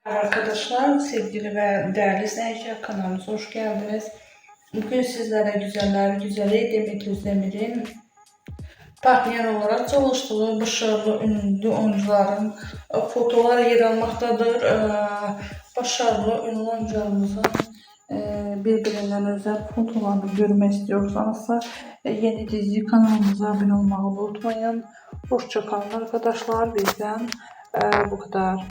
Arkadaşlar, sevgili ve değerli izleyiciler, kanalımıza hoş geldiniz. Bugün sizlere güzeller güzeli Demet Özdemir'in partner olarak çalıştığı başarılı ünlü oyuncuların fotoğrafları yer almaktadır. Başarılı ünlü oyuncularımızın birbirinden özel fotoğraflarını görmek istiyorsanız yeni dizi kanalımıza abone olmayı unutmayın. Hoşça kalın arkadaşlar, bizden bu kadar.